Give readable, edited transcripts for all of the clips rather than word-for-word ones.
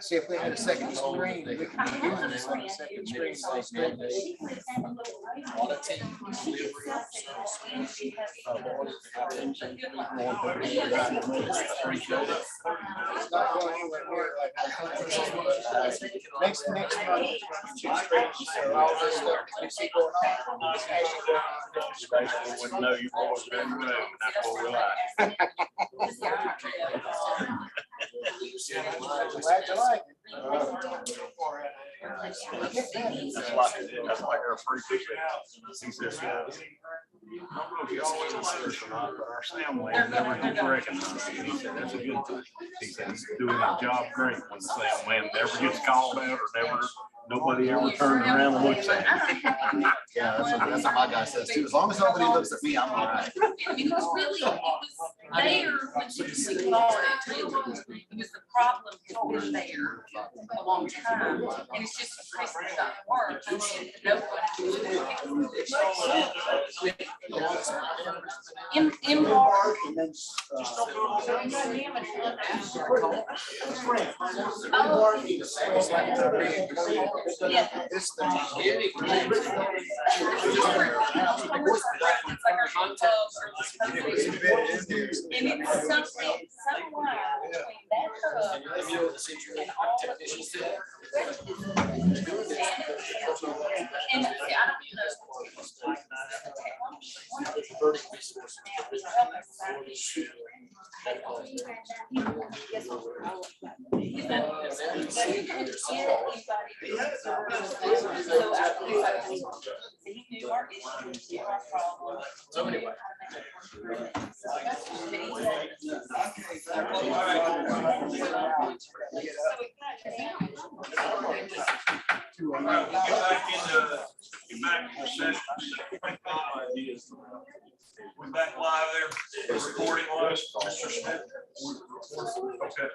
See if we had a second screen, we could be doing this on the second screen. It's not going anywhere near like next month. Two screens, so all this stuff we see going on, it's actually going on different screens. You wouldn't know you boys been removed, and that's what we like. Glad you like it. That's like our free ticket. He says, I don't know if y'all ever see this or not, but our Sam Land never gets recognized. And he said, that's a good thing. He said, he's doing his job great when the Sam Land never gets called out or nobody ever turns around and looks at him. Yeah, that's what my guy says too. As long as nobody looks at me, I'm all right. It was really, it was there when CPC called it too, because the problem has been there a long time, and it's just increasingly not work. This thing. And it's something somewhere between that hub and all the people. And I don't know. So anyway. We're back live there, recording wise, Mr. Smith. Okay.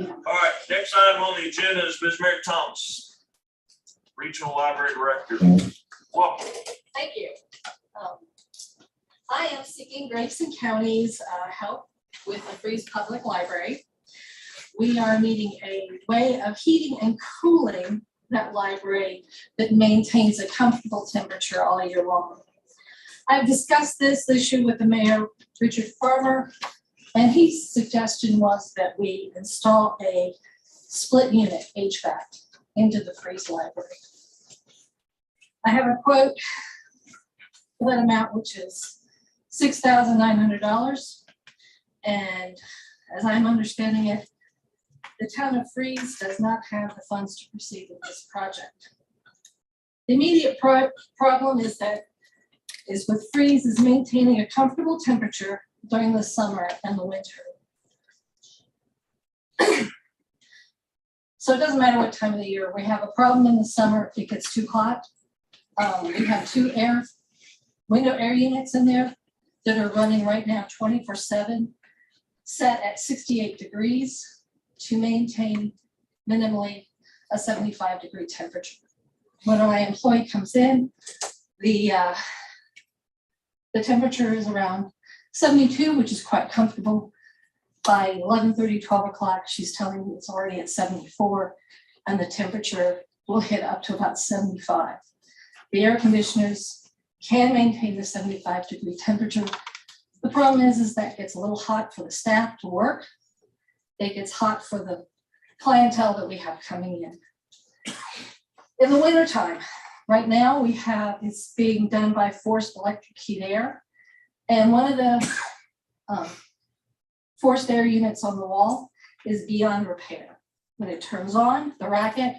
All right, next item on the agenda is Ms. Mary Thomas, Regional Library Director. Welcome. Thank you. I am seeking Grayson County's help with the Freeze Public Library. We are needing a way of heating and cooling that library that maintains a comfortable temperature all year long. I've discussed this issue with the mayor, Richard Farmer, and his suggestion was that we install a split unit HVAC into the Freeze library. I have a quote for that amount, which is $6,900. And as I'm understanding it, the town of Freeze does not have the funds to proceed with this project. The immediate problem is with Freeze is maintaining a comfortable temperature during the summer and the winter. So it doesn't matter what time of the year. We have a problem in the summer if it gets too hot. We have two window air units in there that are running right now 24/7, set at 68 degrees to maintain minimally a 75-degree temperature. When my employee comes in, the temperature is around 72, which is quite comfortable. By 11:30, 12 o'clock, she's telling me it's already at 74, and the temperature will hit up to about 75. The air conditioners can maintain the 75-degree temperature. The problem is that gets a little hot for the staff to work. It gets hot for the clientele that we have coming in. In the wintertime, right now it's being done by forced electric heat air. And one of the forced air units on the wall is beyond repair. When it turns on, the racket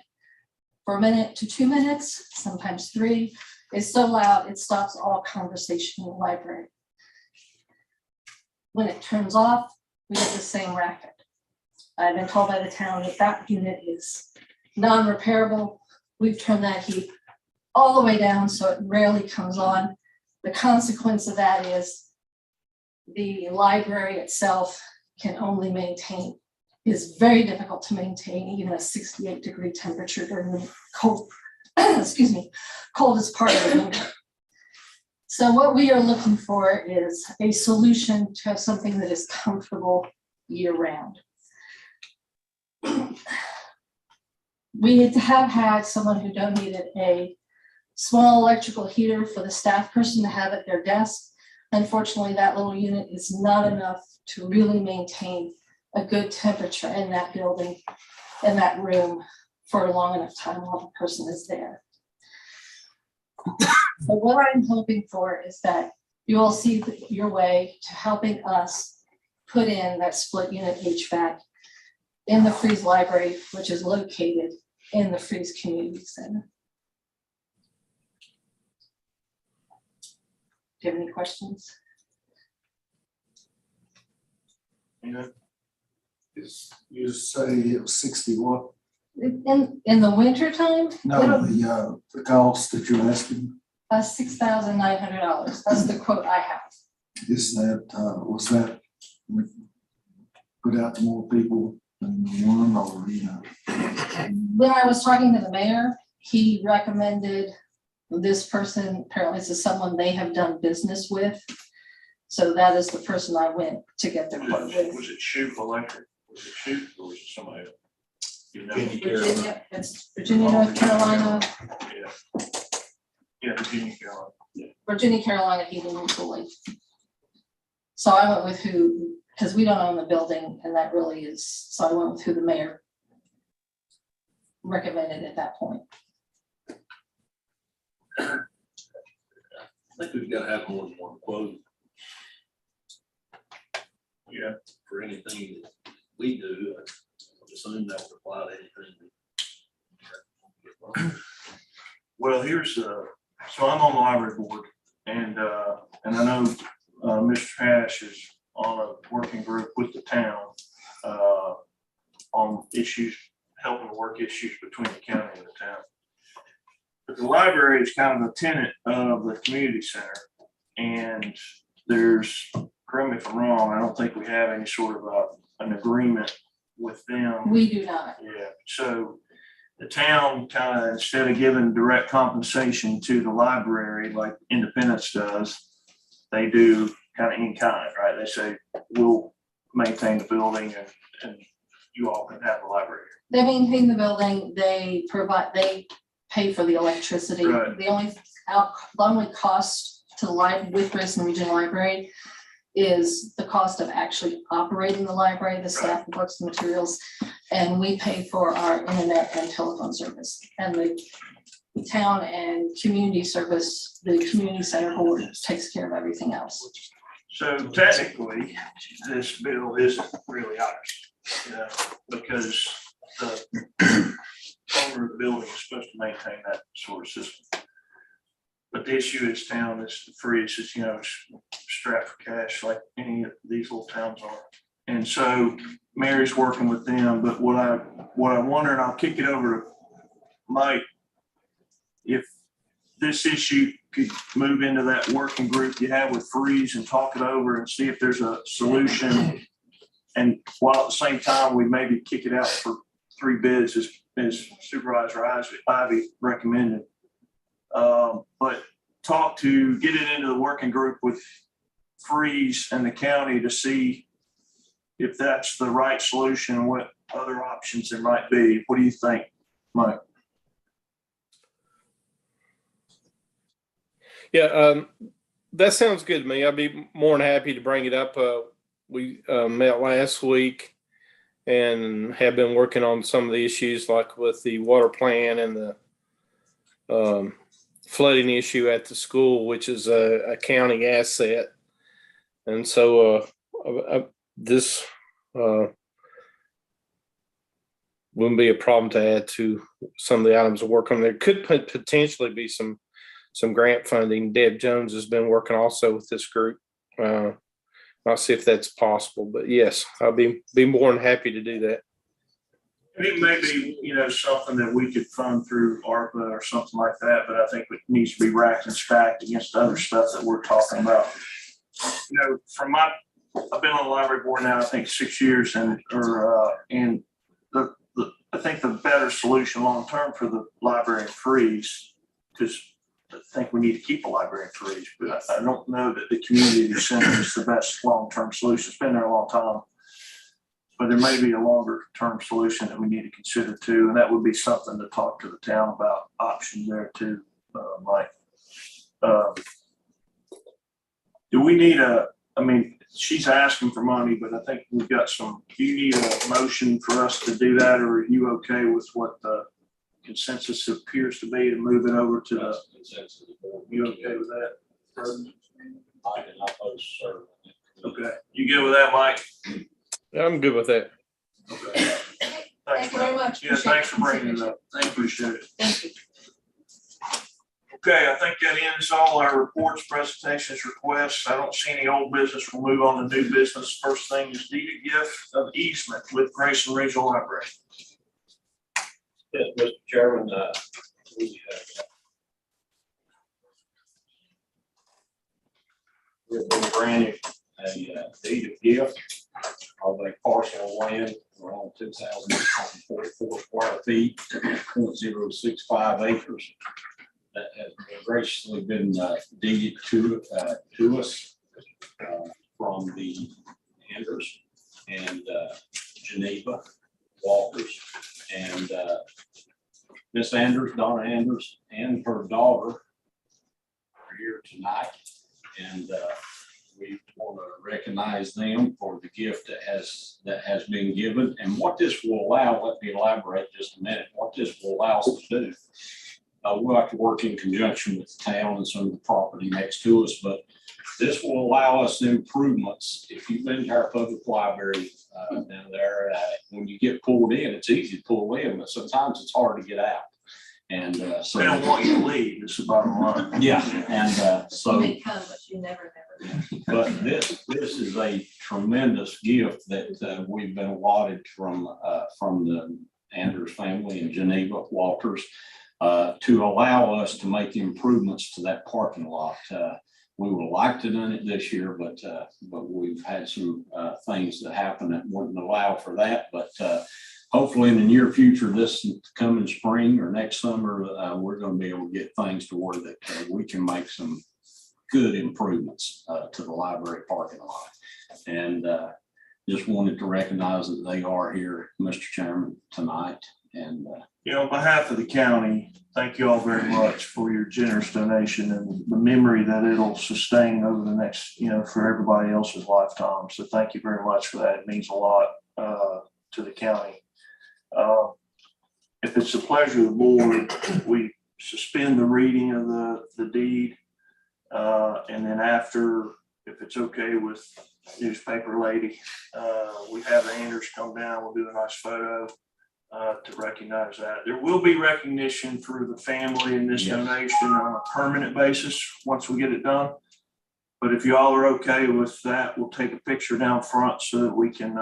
for a minute to 2 minutes, sometimes 3, is so loud it stops all conversation in the library. When it turns off, we get the same racket. I've been told by the town that that unit is non-repairable. We've turned that heat all the way down so it rarely comes on. The consequence of that is the library itself is very difficult to maintain even a 68-degree temperature during the cold, coldest part of the winter. So what we are looking for is a solution to something that is comfortable year-round. We have had someone who donated a small electrical heater for the staff person to have at their desk. Unfortunately, that little unit is not enough to really maintain a good temperature in that building, in that room, for a long enough time while the person is there. So what I'm hoping for is that you all see your way to helping us put in that split unit HVAC in the Freeze Library, which is located in the Freeze Community Center. Do you have any questions? You say it was 60 what? In the winter time? No, the cost that you're asking, $6,900. That's the quote I have. is that, was that put out to more people than one, or, you know? When I was talking to the mayor, he recommended this person. Apparently this is someone they have done business with. So that is the person I went to get their quote with. Was it Shoot Electric? Was it Shoot or was it somebody else? You know? Virginia, it's Virginia, North Carolina, Yeah, Virginia, Carolina. Virginia, Carolina Heating and Cooling. So I went with who, because we don't own the building, and that really is, so I went with who the mayor recommended at that point. I think we've got to have more than one quote. Yeah. For anything that we do, I would assume that would apply to anything. Well, here's so I'm on the library board, and I know Mr. Hash is on a working group with the town on issues, helping to work issues between the county and the town. But the library is kind of a tenant of the community center, and there's, correct me if I'm wrong, I don't think we have any sort of an agreement with them. We do not. Yeah, so the town kind of, instead of giving direct compensation to the library like Independence does, they do kind of in kind, right? They say, we'll maintain the building and you all can have the library. They maintain the building, they pay for the electricity. Right. The only cost to the with Grayson Regional Library is the cost of actually operating the library, the staff, the books, the materials, and we pay for our internet and telephone service. And the town and community service, the community center board takes care of everything else. So technically, this bill isn't really ours, because the owner of the building is supposed to maintain that sort of system. But the issue is town is the freeze, is, strapped for cash like any of these little towns are. And so Mary's working with them, but what I wonder, and I'll kick it over to Mike, if this issue could move into that working group you have with freeze and talk it over and see if there's a solution. And while at the same time, we maybe kick it out for 3 bids as Supervisor Ivy recommended. But get it into the working group with freeze and the county to see if that's the right solution, what other options there might be. What do you think, Mike? Yeah, that sounds good to me. I'd be more than happy to bring it up. We met last week and have been working on some of the issues like with the water plan and the flooding issue at the school, which is a county asset. And so this wouldn't be a problem to add to some of the items of work on. There could potentially be some grant funding. Deb Jones has been working also with this group. I'll see if that's possible, but yes, I'll be more than happy to do that. It may be, something that we could fund through ARPA or something like that, but I think it needs to be racked and stacked against other stuff that we're talking about. I've been on the library board now, I think 6 years, and I think the better solution long-term for the library freeze, because think we need to keep a library in Coolidge, but I don't know that the community center is the best long-term solution. It's been there a long time. But there may be a longer-term solution that we need to consider too, and that would be something to talk to the town about options there too, Mike. Do we need I mean, she's asking for money, but I think we've got do you need a motion for us to do that, or are you okay with what the consensus appears to be to move it over to the, you okay with that? Okay, you good with that, Mike? I'm good with that. Okay. Thank you very much. Yeah, thanks for bringing it up. Appreciate it. Thank you. Okay, I think that ends all our reports, presentations, requests. I don't see any old business. We'll move on to new business. First thing is deeded gift of easement with Grayson Regional Library. Yes, Mr. Chairman, we've been granted a deed of gift of a parcel of land around 2,044 square feet, 0.065 acres. That has graciously been deeded to us from the Anders and Geneva Walkers. And Miss Anders, Donna Anders, and her daughter are here tonight. And we want to recognize them for the gift that has been given. And what this will allow, let me elaborate just a minute, what this will allow us to do. We'll have to work in conjunction with the town and some of the property next to us, but this will allow us improvements. If you've been to our public library down there, when you get pulled in, it's easy to pull in, but sometimes it's hard to get out. And so They don't want you to leave. It's the bottom line. yeah, and so. You may come, but you never. But this is a tremendous gift that we've been allotted from the Anders family and Geneva Walters. To allow us to make improvements to that parking lot. We would like to done it this year, but we've had some things that happen that wouldn't allow for that. But hopefully in the near future, this coming spring or next summer, we're going to be able to get things to where that we can make some good improvements to the library parking lot. And just wanted to recognize that they are here, Mr. Chairman, tonight. And on behalf of the county, thank you all very much for your generous donation and the memory that it'll sustain over the next, for everybody else's lifetime. So thank you very much for that. It means a lot to the county. If it's the pleasure of the board, we suspend the reading of the deed. And then after, if it's okay with newspaper lady, we have the Anders come down, we'll do a nice photo. To recognize that. There will be recognition for the family in this donation on a permanent basis once we get it done. But if you all are okay with that, we'll take a picture down front so that we can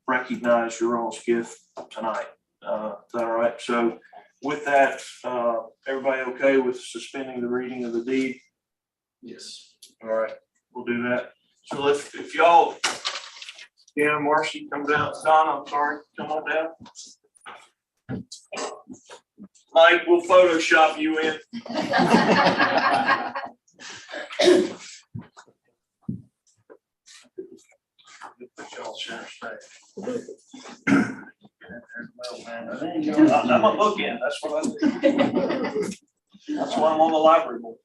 recognize your all's gift tonight. Is that all right? So with that, everybody okay with suspending the reading of the deed? Yes. All right, we'll do that. So if y'all, Marcy, come down. Don, I'm sorry, come on down. Mike, we'll Photoshop you in. Put y'all center stage. I'm a bookend. That's what I do. That's why I'm on the library board.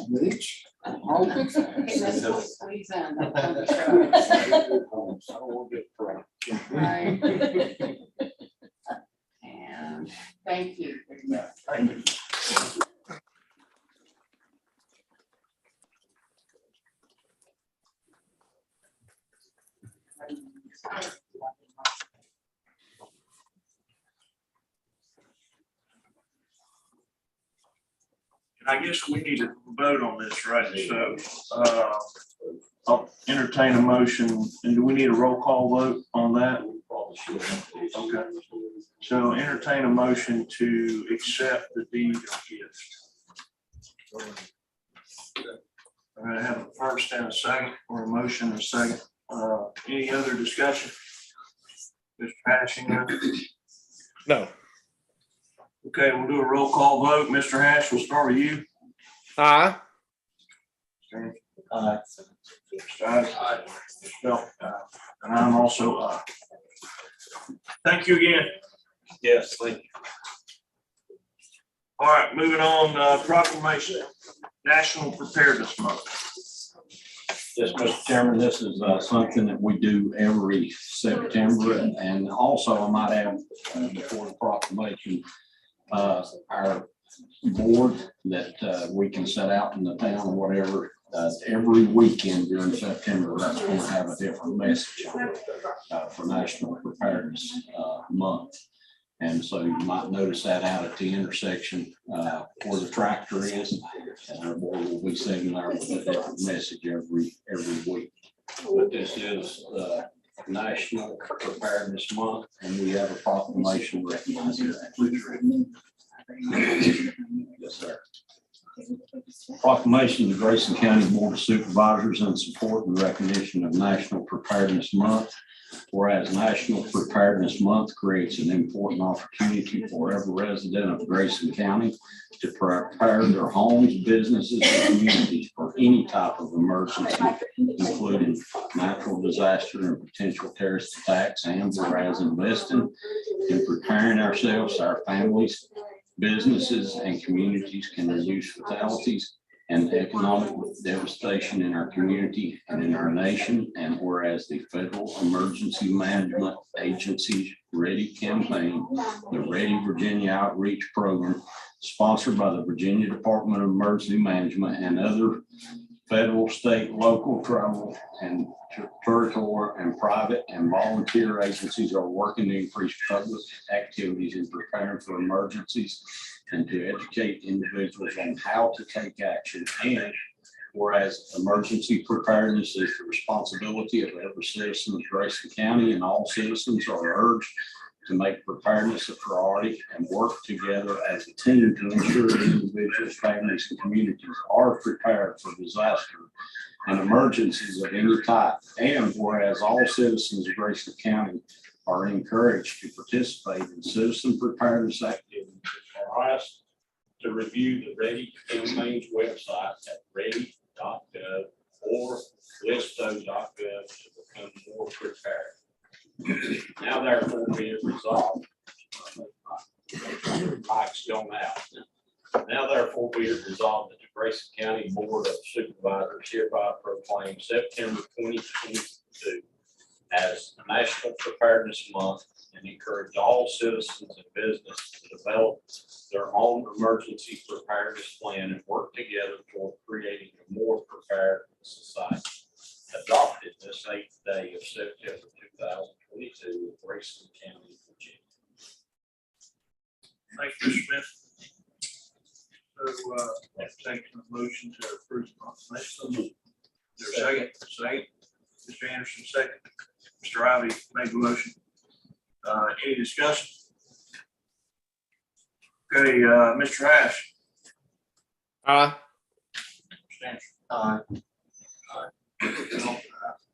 Mitch? Right. And thank you. Thank you. I guess we need to vote on this, right? So I'll entertain a motion. And do we need a roll call vote on that? Okay. So entertain a motion to accept the deed of gift. All right, I have a first and a second, or a motion and a second. Any other discussion? Mr. Patterson? No. Okay, we'll do a roll call vote. Mr. Hash, we'll start with you. Aye. And I'm also aye. Thank you again. Yes, thank you. All right, moving on, proclamation, National Preparedness Month. Yes, Mr. Chairman, this is something that we do every September, and also I might add, before the proclamation, our board that we can set out in the town or whatever, every weekend during September, that's going to have a different message for National Preparedness Month. And so you might notice that out at the intersection where the tractor is, and our board will be sitting there with a different message every week. But this is National Preparedness Month, and we have a proclamation recognizing that. Yes, sir. Proclamation of the Grayson County Board of Supervisors in support and recognition of National Preparedness Month. Whereas National Preparedness Month creates an important opportunity for every resident of Grayson County to prepare their homes, businesses, and communities for any type of emergency, including natural disaster and potential terrorist attacks, and whereas investing in preparing ourselves, our families, businesses, and communities can reduce fatalities and economic devastation in our community and in our nation. And whereas the Federal Emergency Management Agency's READY campaign, the Ready Virginia Outreach Program, sponsored by the Virginia Department of Emergency Management and other federal, state, local, tribal, and territorial and private and volunteer agencies are working to increase public activities in preparing for emergencies and to educate individuals on how to take action. And whereas emergency preparedness is the responsibility of every citizen of Grayson County, and all citizens are urged to make preparedness a priority and work together as a team to ensure that individuals, families, and communities are prepared for disaster and emergencies of any type. And whereas all citizens of Grayson County are encouraged to participate in citizen preparedness activities, are asked to review the READY campaign's website at ready.gov or listo.gov to become more prepared. Now therefore be it resolved. Mike's gone out. Now therefore be it resolved that the Grayson County Board of Supervisors hereby proclaim September 2022 as National Preparedness Month and encourage all citizens and businesses to develop their own emergency preparedness plan and work together toward creating a more prepared society. Adopted this 8th day of September 2022 in Grayson County, Virginia. Thank you, Mr. Smith. So, taking a motion to approve the proclamation. Is there a second? Second. Mr. Anderson, second. Mr. Ivy made the motion. Any discussion? Okay, Mr. Hash. Aye. Mr. Anderson.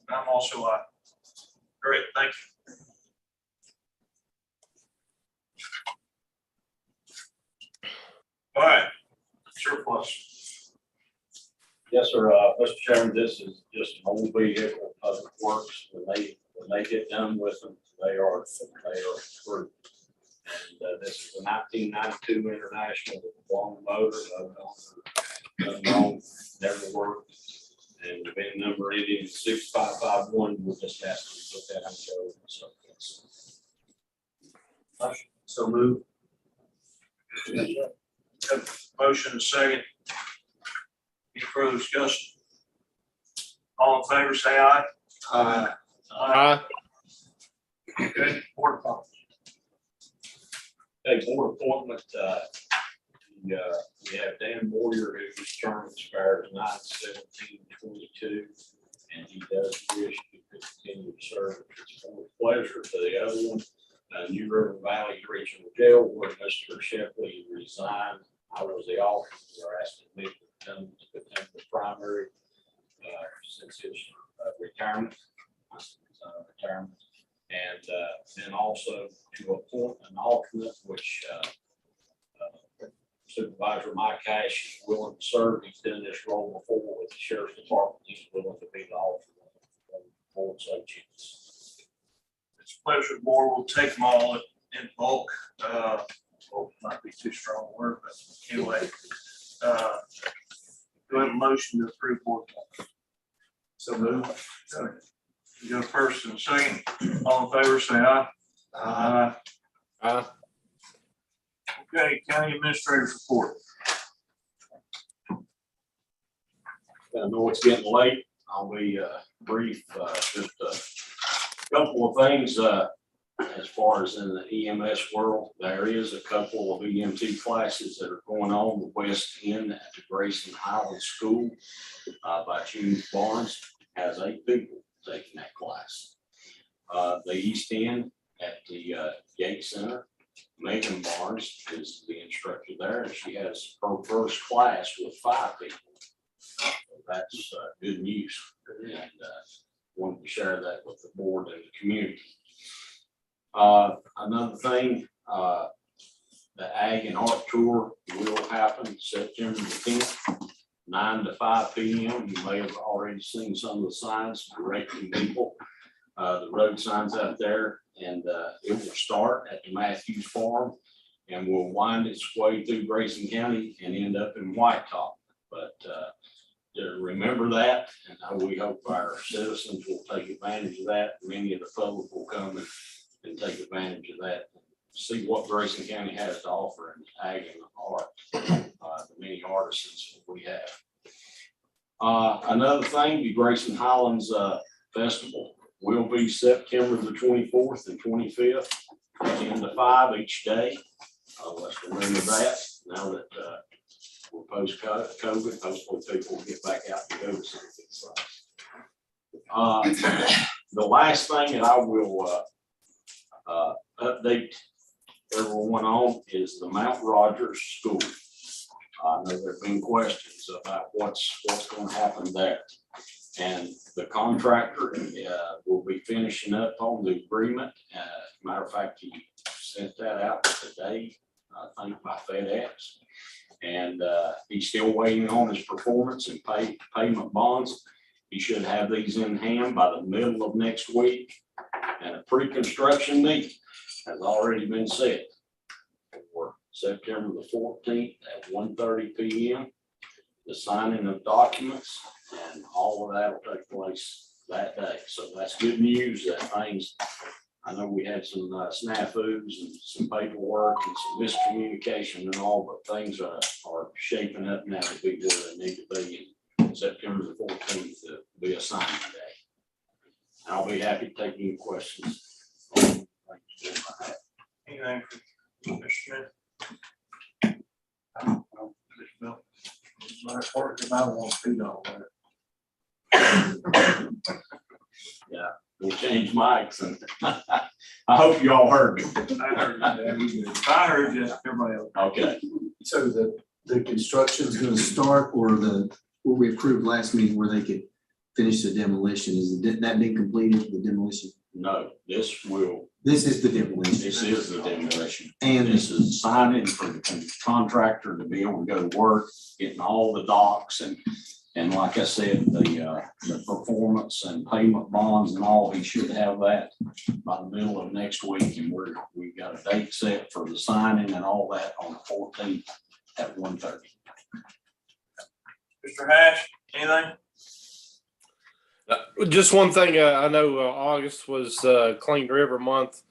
I'm also aye. Great, thank you. All right, surplus. Yes, sir. Mr. Chairman, this is just an old vehicle, public works. When they get done with them, they are approved. And this is a 1992 International long motor, never worked. And the VIN number ending in 6551, we'll just ask them to put that on the surplus. So move. Motion and second. Any further discussion? All in favor, say aye. Aye. Aye. Okay, board appointments. Okay, board appointment, we have Dan Boyer, whose term expires 9/17/22, and he does wish to continue to serve. It's a pleasure. To the other one, New River Valley Regional Jail, where Mr. Shepley resigned. I was the alternate. They're asking me to become the primary since his retirement. And then also to appoint an alternate, which Supervisor Mike Cash is willing to serve. He's done this role before with the sheriff's department. He's willing to be the alternate. Board so chooses. It's a pleasure, board. We'll take them all in bulk. Bulk might be too strong a word, but anyway. Do I have a motion to approve board? So move. You go first and second. All in favor, say aye. Aye. Okay, county administrator's report. I know it's getting late. I'll be brief. Just a couple of things as far as in the EMS world. There is a couple of EMT classes that are going on the west end at the Grayson Highland School by June Barnes. Has 8 people taking that class. The east end at the Gate Center, Megan Barnes is the instructor there, and she has her first class with 5 people. So that's good news, and wanted to share that with the board and the community. Another thing, the Ag and Art Tour will happen September the 10th, 9 to 5 p.m. You may have already seen some of the signs directing people, the road signs out there, and it will start at the Matthews Farm and will wind its way through Grayson County and end up in White Top. But to remember that, and we hope our citizens will take advantage of that. Many of the public will come and take advantage of that, see what Grayson County has to offer in ag and art, the many artisans we have. Another thing, the Grayson Highlands Festival will be September the 24th and 25th, 10 to 5 each day. Let's remember that now that we're post-COVID. Hopefully people will get back out and go to some of these things. The last thing that I will update everyone on is the Mount Rogers School. I know there have been questions about what's going to happen there. And the contractor will be finishing up on the agreement. Matter of fact, he sent that out today, I think by FedEx. And he's still waiting on his performance and payment bonds. He should have these in hand by the middle of next week. And a pre-construction meeting has already been set for September the 14th at 1:30 p.m. The signing of documents and all of that will take place that day. So that's good news that things, I know we had some snafus and some paperwork and some miscommunication and all, but things are shaping up now to be where they need to be. And September the 14th to be a signing day. I'll be happy to take any questions. Anything for Mr. Smith? My part, if I want to feed all that. Yeah, we'll change mics and I hope you all heard me. I heard you, everybody else. Okay. So the construction's gonna start, or what we approved last meeting where they could finish the demolition, that been completed, the demolition? No, this is the demolition. This is the demolition. And this is signing for the contractor to be able to go to work, getting all the docks and like I said, the performance and payment bonds and all, he should have that by the middle of next week. And we've got a date set for the signing and all that on the 14th at 1:30. Mr. Hash, anything? Just one thing, I know August was Clean River Month,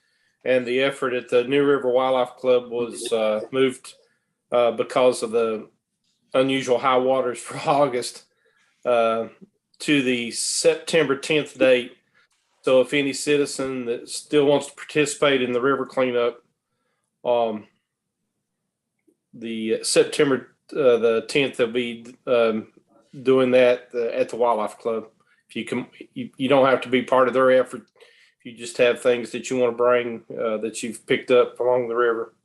and the effort at the New River Wildlife Club was moved because of the unusual high waters for August to the September 10th date. So if any citizen that still wants to participate in the river cleanup, the September the 10th, they'll be doing that at the Wildlife Club. If you can, you don't have to be part of their effort. If you just have things that you want to bring that you've picked up along the river.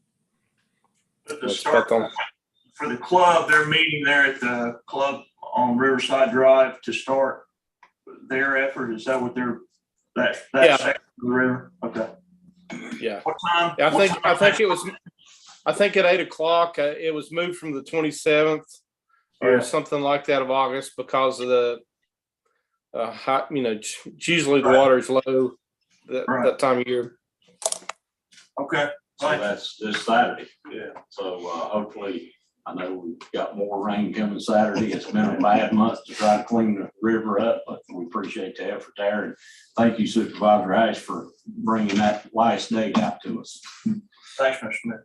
At the start, for the club, they're meeting there at the club on Riverside Drive to start their effort. Is that what that yeah. section of the river? Okay. Yeah. What time? I think it was I think at 8 o'clock, it was moved from the 27th or Yeah. something like that of August because of the hot, it's usually the Right. water is low Right. that time of year. Okay, So fine. that's this Saturday. Yeah. So hopefully, I know we've got more rain coming Saturday. It's been a bad month to try to clean the river up, but we appreciate the effort there. And thank you, Supervisor Ash, for bringing that last date out to us. Thanks, Mr. Smith.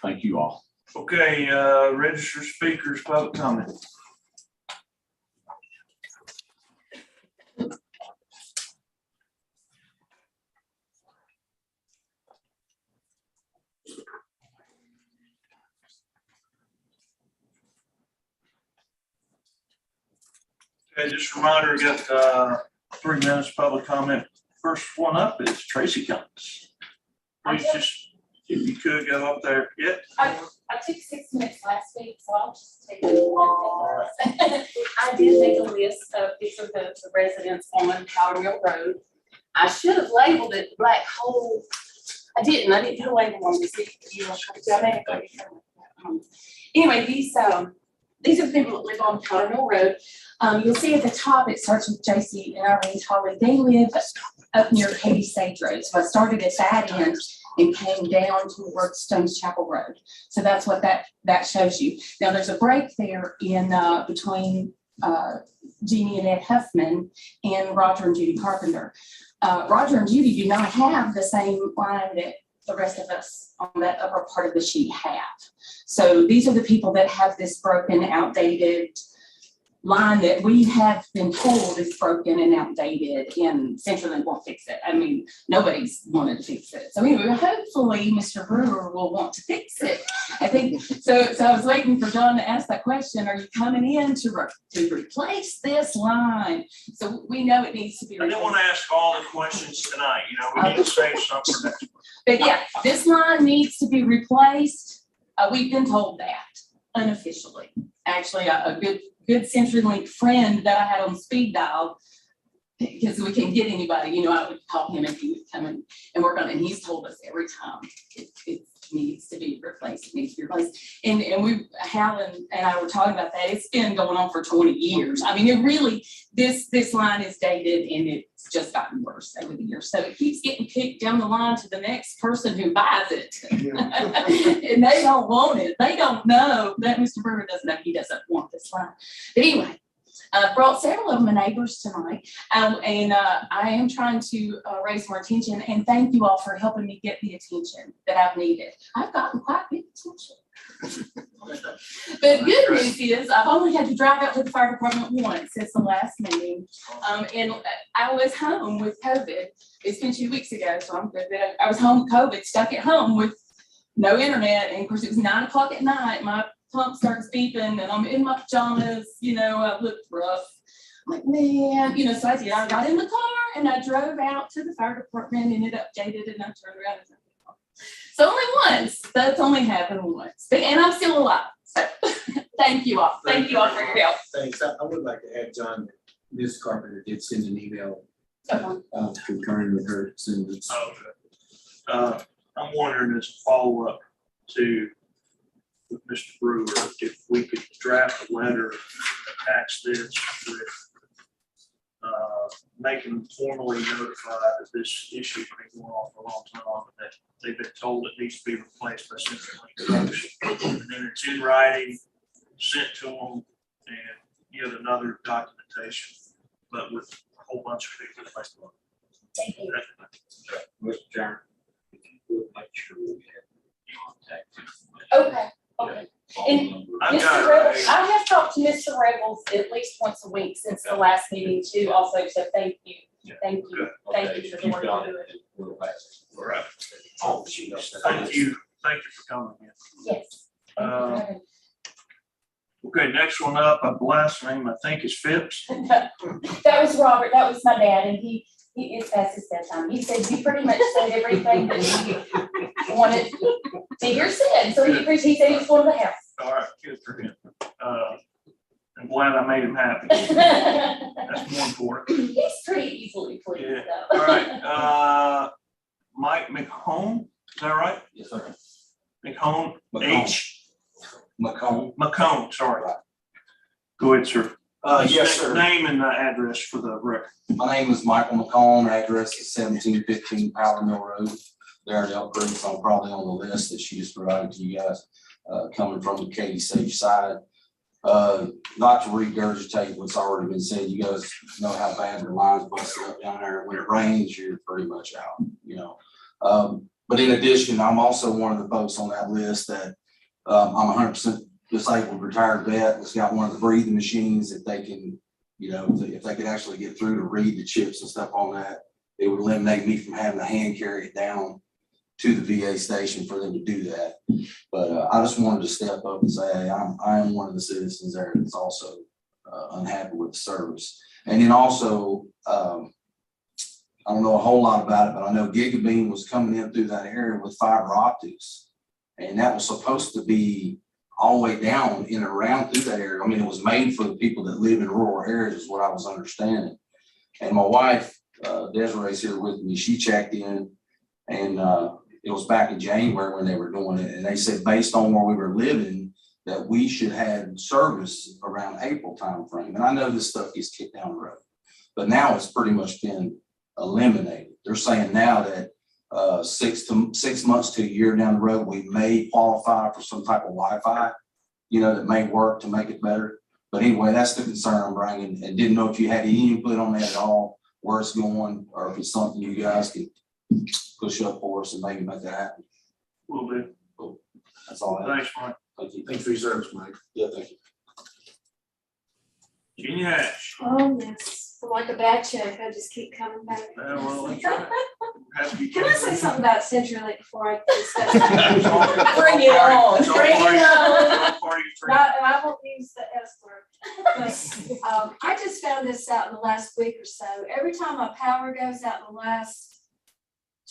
Thank you all. Okay, register speakers, public comment. Okay, just a reminder, we got 3 minutes public comment. First one up is Tracy Cummins. Please just, if you could go up there. Yeah. I took 6 minutes last week, so I'll just take one thing. I did make a list of, these are the residents on Powder Mill Road. I should have labeled it Black Hole. I didn't put a label on this. Anyway, these are the people that live on Powder Mill Road. You'll see at the top, it starts with JC and Irene Tolley. They live up near Katy Sage Road. So I started at that end and came down toward Stones Chapel Road. So that's what that shows you. Now there's a break there in between Jeannie and Ed Huffman and Roger and Judy Carpenter. Roger and Judy do not have the same line that the rest of us on that upper part of the sheet have. So these are the people that have this broken, outdated line that we have been told is broken and outdated, and CenturyLink won't fix it. I mean, nobody's wanted to fix it. So anyway, hopefully Mr. Brewer will want to fix it. I think so. So I was waiting for John to ask that question. Are you coming in to replace this line? So we know it needs to be I replaced. didn't want to ask all the questions tonight, we need to save something for next. But yeah, this line needs to be replaced. We've been told that unofficially. Actually, a good CenturyLink friend that I had on speed dial, because we can get anybody, I would call him and he would come and work on it. And he's told us every time it needs to be replaced. It needs to be replaced. And Hal and I were talking about that. It's been going on for 20 years. I mean, it really, this line is dated and it's just gotten worse over the years. So it keeps getting kicked down the line to the next person who buys it. And they don't want it. They don't know that Mr. Brewer doesn't know he doesn't want this line. But anyway, brought several of my neighbors tonight, and I am trying to raise more attention, and thank you all for helping me get the attention that I've needed. I've gotten quite good attention. But good news is I've only had to drive out to the fire department once since the last meeting, and I was home with COVID. It's been 2 weeks ago, so I'm good. But I was home with COVID, stuck at home with no internet, and of course it was 9 o'clock at night. My pump starts beeping and I'm in my pajamas, I looked rough. I'm like, man, so I got in the car and I drove out to the fire department and it updated and I turned around and so only once. That's only happened once. And I'm still alive. So thank you all. Thank you all for your help. Thanks. I would like to add, John, Ms. Carpenter did send an email Okay. concurring with her. I'm wondering as a follow-up to Mr. Brewer, if we could draft a letter, attach this with make them formally notified that this issue has been going on for a long time, and that they've been told it needs to be replaced by CenturyLink folks. And then it's in writing, sent to them, and yet another documentation, but with a whole bunch of people. Thank you. Mr. Chairman, if you would make sure we have contact information. Okay. Okay. And Mr. Rebels, I have talked to Mr. Rebels at least once a week since the last meeting too, also, so thank you. Thank you. Thank you for the work you're doing. We'll pass it. All right. Oh, Thank you for coming in. Yes. Thank you for having me. Okay, next one up, a last name, I think is Phipps. That was Robert. That was my dad, and it's past his bedtime. He said you pretty much said everything that he wanted to hear said. So he said he was going to the house. All right, good for him. I'm glad I made him happy. That's more important. He's pretty easily pleased. Yeah. Though. All right. Mike McHome, is that right? Yes, sir. McCone, McCone. H, McComb. McCone, sorry. Go ahead, sir. Yes, sir. Name and address for the record. My name is Michael McComb. Address is 1715 Powder Mill Road. There in Elk Creek. So I'm probably on the list that she just provided to you guys, coming from the Katy Sage side. Not to regurgitate what's already been said. You guys know how bad the lines busted up down there. When it rains, you're pretty much out, you know. But in addition, I'm also one of the folks on that list that I'm 100% disabled retired vet that's got one of the breathing machines. If they can, you know, if they could actually get through to read the chips and stuff on that, it would eliminate me from having to hand carry it down to the VA station for them to do that. But I just wanted to step up and say, hey, I am one of the citizens there that's also unhappy with the service. And then also, I don't know a whole lot about it, but I know Gigabeam was coming in through that area with fiber optics. And that was supposed to be all the way down in and around through that area. I mean, it was made for the people that live in rural areas is what I was understanding. And my wife, Desiree's here with me, she checked in and it was back in January when they were doing it. And they said, based on where we were living, that we should have service around April timeframe. And I know this stuff gets kicked down the road, but now it's pretty much been eliminated. They're saying now that 6 months to a year down the road, we may qualify for some type of Wi-Fi, you know, that may work to make it better. But anyway, that's the concern I'm bringing, and didn't know if you had any input on that at all, where it's going, or if it's something you guys could push up for us and maybe make that happen. Will do. Cool. That's all I have. Thanks, Mike. Thank you. Thanks for your service, Mike. Yeah, thank you. Jeannie Hatch. Oh, yes. Like a bad check, I just keep coming back. Well, that's right. Happy Can I say something about CenturyLink before I discuss? Bring it on, bring it on. I won't use the S word. But I just found this out in the last week or so. Every time my power goes out in the last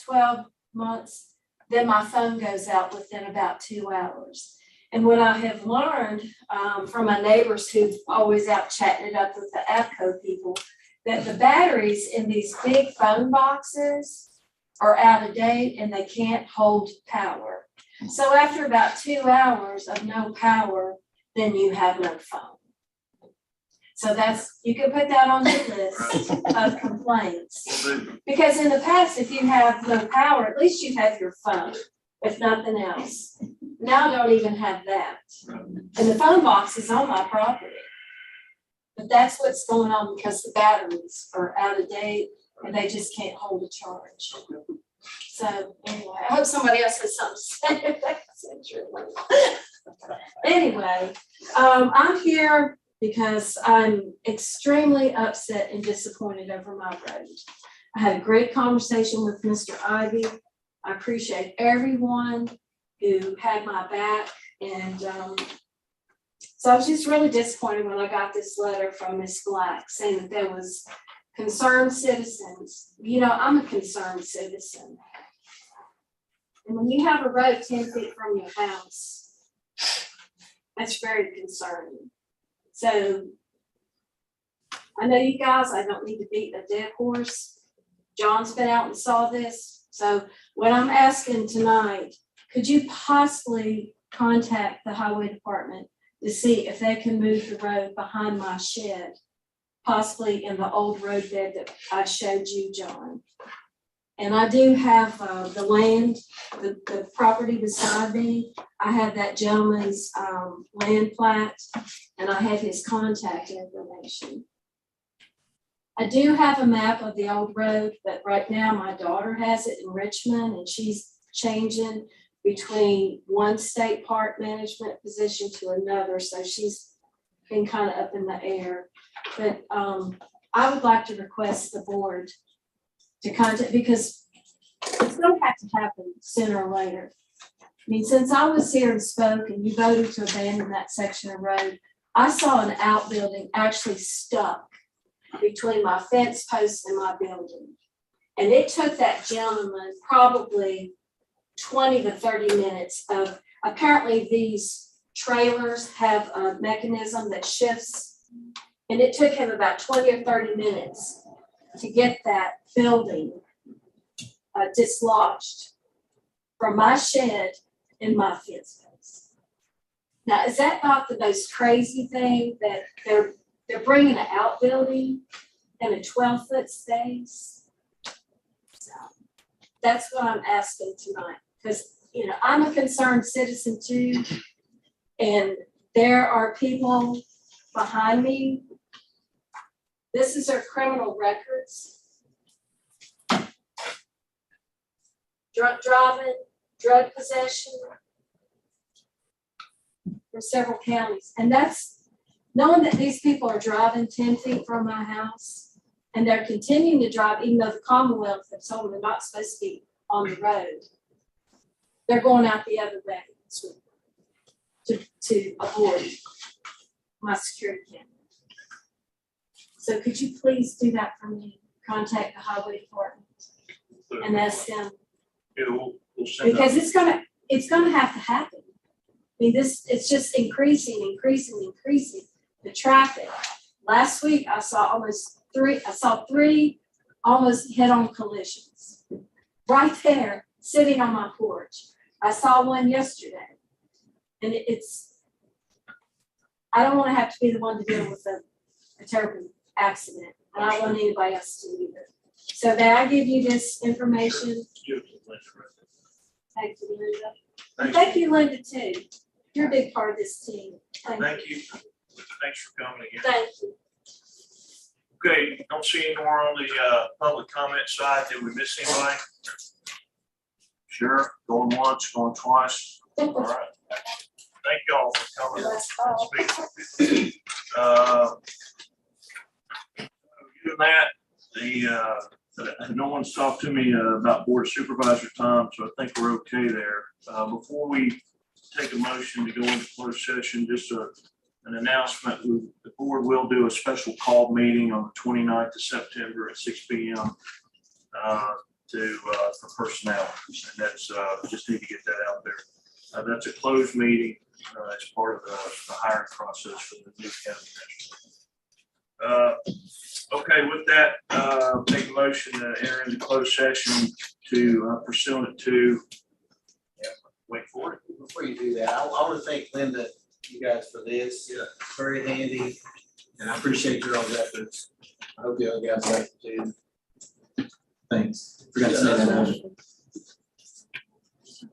12 months, then my phone goes out within about 2 hours. And what I have learned from my neighbors who've always out chatting it up with the APCO people, that the batteries in these big phone boxes are out of date and they can't hold power. So after about 2 hours of no power, then you have no phone. So that's, you can put that on your list of complaints. Because in the past, if you have no power, at least you have your phone, if nothing else. Now I don't even have that. And the phone box is on my property. But that's what's going on because the batteries are out of date and they just can't hold a charge. So anyway, I hope somebody else has something to say. Anyway, I'm here because I'm extremely upset and disappointed over my road. I had a great conversation with Mr. Ivy. I appreciate everyone who had my back, and so I was just really disappointed when I got this letter from Ms. Black saying that there was concerned citizens. You know, I'm a concerned citizen. And when you have a road 10 feet from your house, that's very concerning. So I know you guys, I don't need to beat a dead horse. John's been out and saw this. So what I'm asking tonight, could you possibly contact the highway department to see if they can move the road behind my shed, possibly in the old road bed that I showed you, John? And I do have the land, the property beside me. I have that gentleman's land plat, and I have his contact information. I do have a map of the old road, but right now my daughter has it in Richmond, and she's changing between one state park management position to another. So she's been kind of up in the air. But I would like to request the board to contact, because it's going to have to happen sooner or later. I mean, since I was here and spoke and you voted to abandon that section of road, I saw an outbuilding actually stuck between my fence post and my building. And it took that gentleman probably 20 to 30 minutes of, apparently these trailers have a mechanism that shifts, and it took him about 20 or 30 minutes to get that building dislodged from my shed in my fence post. Now, is that not the most crazy thing that they're bringing an outbuilding in a 12-foot space? So that's what I'm asking tonight, because, you know, I'm a concerned citizen too. And there are people behind me. This is their criminal records. Drunk driving, drug possession from several counties. And that's knowing that these people are driving 10 feet from my house and they're continuing to drive, even though the Commonwealth have told them they're not supposed to be on the road. They're going out the other way to avoid my security camera. So could you please do that for me? Contact the highway department and ask them. Yeah, we'll send Because it's gonna have to happen. I mean, it's just increasing. The traffic. Last week, I saw three almost head-on collisions. Right there, sitting on my porch. I saw one yesterday. And I don't wanna have to be the one to deal with a terrible accident. And I don't want anybody else to either. So may I give you this information? Thank you, Linda. And thank you, Linda, too. You're a big part of this team. Thank you. Thanks for coming again. Thank you. Okay, don't see any more on the public comment side. Did we miss anybody? Sure, going once, going twice. All right. Thank you all for coming and speaking. Given that, no one's talked to me about Board of Supervisor time, so I think we're okay there. Before we take a motion to go into closed session, just an announcement. The board will do a special call meeting on the 29th of September at 6 p.m. For personnel. And that's, just need to get that out there. That's a closed meeting as part of the hiring process for the new county commissioner. Okay, with that, take a motion to enter into closed session to pursuant to, wait for it. Before you do that, I want to thank Linda, you guys, for this. Yeah. Very handy, and I appreciate your all's efforts. I hope the other guys like it too. Thanks. Forgot to say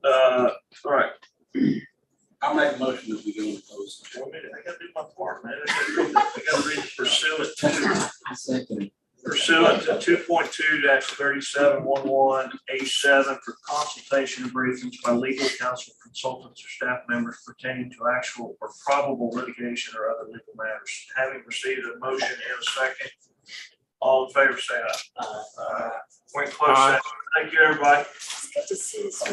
that. All right. I'll make a motion that we go into closed. I gotta do my part, man. I gotta read pursuant to 2.2-3711A7 for consultation and briefings by legal counsel, consultants, or staff members pertaining to actual or probable litigation or other legal matters. Having received a motion and a second, all in favor say aye. We're in closed session. Thank you, everybody. It's good to see this.